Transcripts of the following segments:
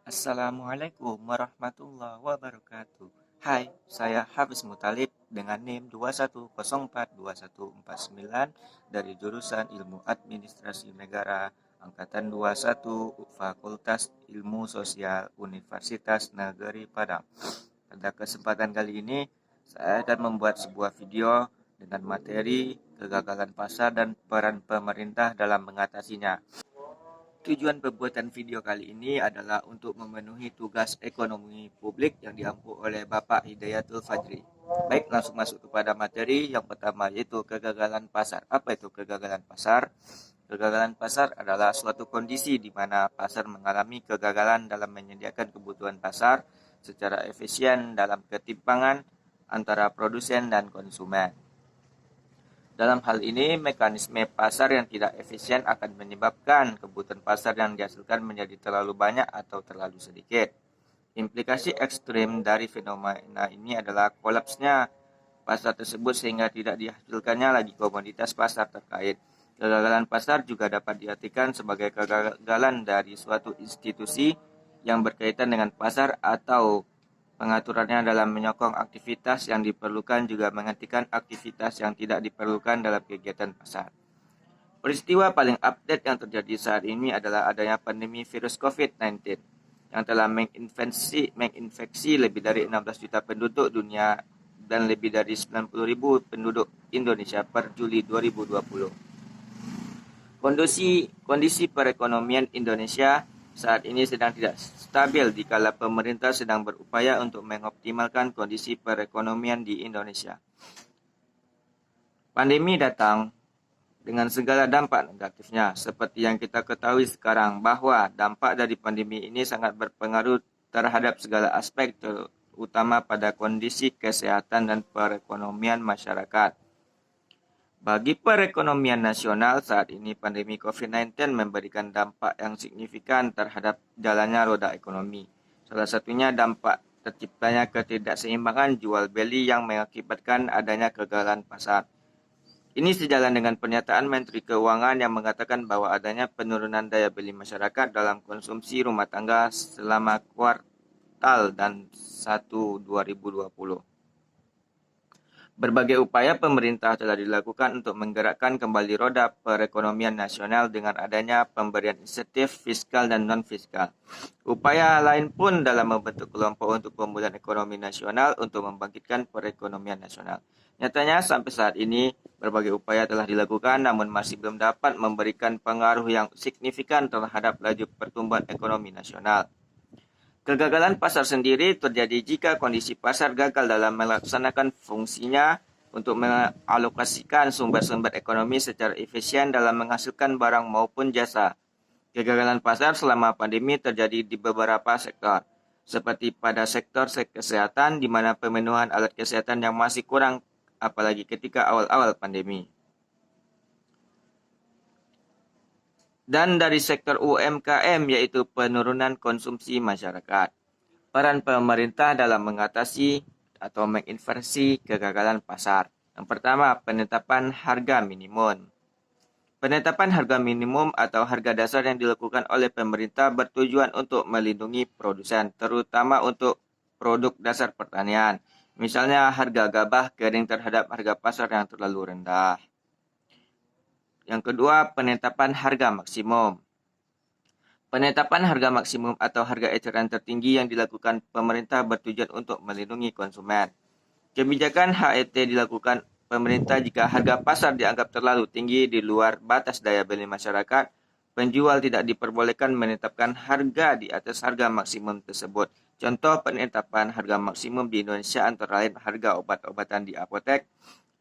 Assalamualaikum warahmatullahi wabarakatuh. Hai, saya Hafiz Mutalib dengan NIM 21042149 dari jurusan Ilmu Administrasi Negara Angkatan 21 Fakultas Ilmu Sosial Universitas Negeri Padang. Pada kesempatan kali ini, saya akan membuat sebuah video dengan materi kegagalan pasar dan peran pemerintah dalam mengatasinya. Tujuan pembuatan video kali ini adalah untuk memenuhi tugas ekonomi publik yang diampu oleh Bapak Hidayatul Fajri. Baik, langsung masuk kepada materi yang pertama, yaitu kegagalan pasar. Apa itu kegagalan pasar? Kegagalan pasar adalah suatu kondisi di mana pasar mengalami kegagalan dalam menyediakan kebutuhan pasar secara efisien dalam ketimpangan antara produsen dan konsumen. Dalam hal ini, mekanisme pasar yang tidak efisien akan menyebabkan kebutuhan pasar yang dihasilkan menjadi terlalu banyak atau terlalu sedikit. Implikasi ekstrim dari fenomena ini adalah kolapsnya pasar tersebut sehingga tidak dihasilkannya lagi komoditas pasar terkait. Kegagalan pasar juga dapat diartikan sebagai kegagalan dari suatu institusi yang berkaitan dengan pasar atau pengaturannya dalam menyokong aktivitas yang diperlukan juga menghentikan aktivitas yang tidak diperlukan dalam kegiatan pasar. Peristiwa paling update yang terjadi saat ini adalah adanya pandemi virus COVID-19 yang telah menginfeksi lebih dari 16 juta penduduk dunia dan lebih dari 90.000 penduduk Indonesia per Juli 2020. Kondisi perekonomian Indonesia saat ini sedang tidak stabil dikala pemerintah sedang berupaya untuk mengoptimalkan kondisi perekonomian di Indonesia. Pandemi datang dengan segala dampak negatifnya, seperti yang kita ketahui sekarang bahwa dampak dari pandemi ini sangat berpengaruh terhadap segala aspek, terutama pada kondisi kesehatan dan perekonomian masyarakat. Bagi perekonomian nasional saat ini pandemi COVID-19 memberikan dampak yang signifikan terhadap jalannya roda ekonomi. Salah satunya dampak terciptanya ketidakseimbangan jual beli yang mengakibatkan adanya kegagalan pasar. Ini sejalan dengan pernyataan Menteri Keuangan yang mengatakan bahwa adanya penurunan daya beli masyarakat dalam konsumsi rumah tangga selama kuartal dan 1 2020. Berbagai upaya pemerintah telah dilakukan untuk menggerakkan kembali roda perekonomian nasional dengan adanya pemberian insentif fiskal dan non-fiskal. Upaya lain pun dalam membentuk kelompok untuk pemulihan ekonomi nasional untuk membangkitkan perekonomian nasional. Nyatanya sampai saat ini berbagai upaya telah dilakukan namun masih belum dapat memberikan pengaruh yang signifikan terhadap laju pertumbuhan ekonomi nasional. Kegagalan pasar sendiri terjadi jika kondisi pasar gagal dalam melaksanakan fungsinya untuk mengalokasikan sumber-sumber ekonomi secara efisien dalam menghasilkan barang maupun jasa. Kegagalan pasar selama pandemi terjadi di beberapa sektor, seperti pada sektor kesehatan di mana pemenuhan alat kesehatan yang masih kurang apalagi ketika awal-awal pandemi. Dan dari sektor UMKM yaitu penurunan konsumsi masyarakat. Peran pemerintah dalam mengatasi atau menginversi kegagalan pasar. Yang pertama, penetapan harga minimum. Penetapan harga minimum atau harga dasar yang dilakukan oleh pemerintah bertujuan untuk melindungi produsen, terutama untuk produk dasar pertanian. Misalnya harga gabah kering terhadap harga pasar yang terlalu rendah. Yang kedua, penetapan harga maksimum. Penetapan harga maksimum atau harga eceran tertinggi yang dilakukan pemerintah bertujuan untuk melindungi konsumen. Kebijakan HET dilakukan pemerintah jika harga pasar dianggap terlalu tinggi di luar batas daya beli masyarakat. Penjual tidak diperbolehkan menetapkan harga di atas harga maksimum tersebut. Contoh penetapan harga maksimum di Indonesia antara lain harga obat-obatan di apotek,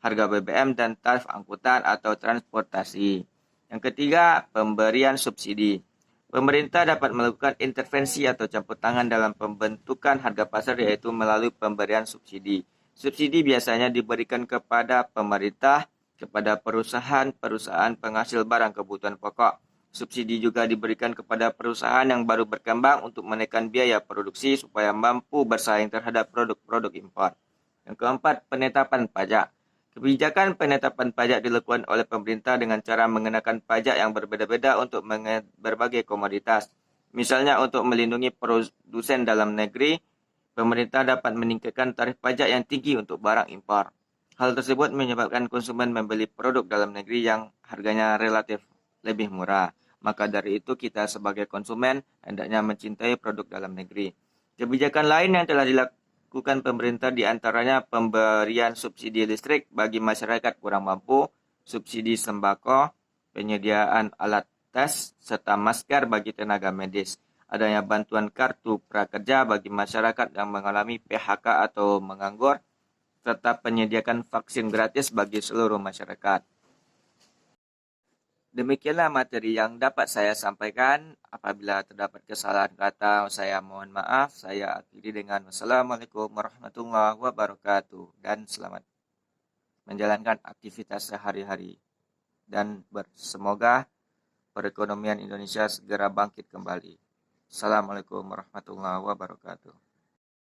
harga BBM, dan tarif angkutan atau transportasi. Yang ketiga, pemberian subsidi. Pemerintah dapat melakukan intervensi atau campur tangan dalam pembentukan harga pasar yaitu melalui pemberian subsidi. Subsidi biasanya diberikan kepada pemerintah, kepada perusahaan-perusahaan penghasil barang kebutuhan pokok. Subsidi juga diberikan kepada perusahaan yang baru berkembang untuk menekan biaya produksi supaya mampu bersaing terhadap produk-produk impor. Yang keempat, penetapan pajak. Kebijakan penetapan pajak dilakukan oleh pemerintah dengan cara mengenakan pajak yang berbeda-beda untuk berbagai komoditas. Misalnya untuk melindungi produsen dalam negeri, pemerintah dapat meningkatkan tarif pajak yang tinggi untuk barang impor. Hal tersebut menyebabkan konsumen membeli produk dalam negeri yang harganya relatif lebih murah. Maka dari itu kita sebagai konsumen hendaknya mencintai produk dalam negeri. Kebijakan lain yang telah dilakukan pemerintah diantaranya pemberian subsidi listrik bagi masyarakat kurang mampu, subsidi sembako, penyediaan alat tes, serta masker bagi tenaga medis. Adanya bantuan kartu prakerja bagi masyarakat yang mengalami PHK atau menganggur, serta penyediaan vaksin gratis bagi seluruh masyarakat. Demikianlah materi yang dapat saya sampaikan. Apabila terdapat kesalahan kata, saya mohon maaf. Saya akhiri dengan wassalamualaikum warahmatullahi wabarakatuh. Dan selamat menjalankan aktivitas sehari-hari. Dan semoga perekonomian Indonesia segera bangkit kembali. Assalamualaikum warahmatullahi wabarakatuh.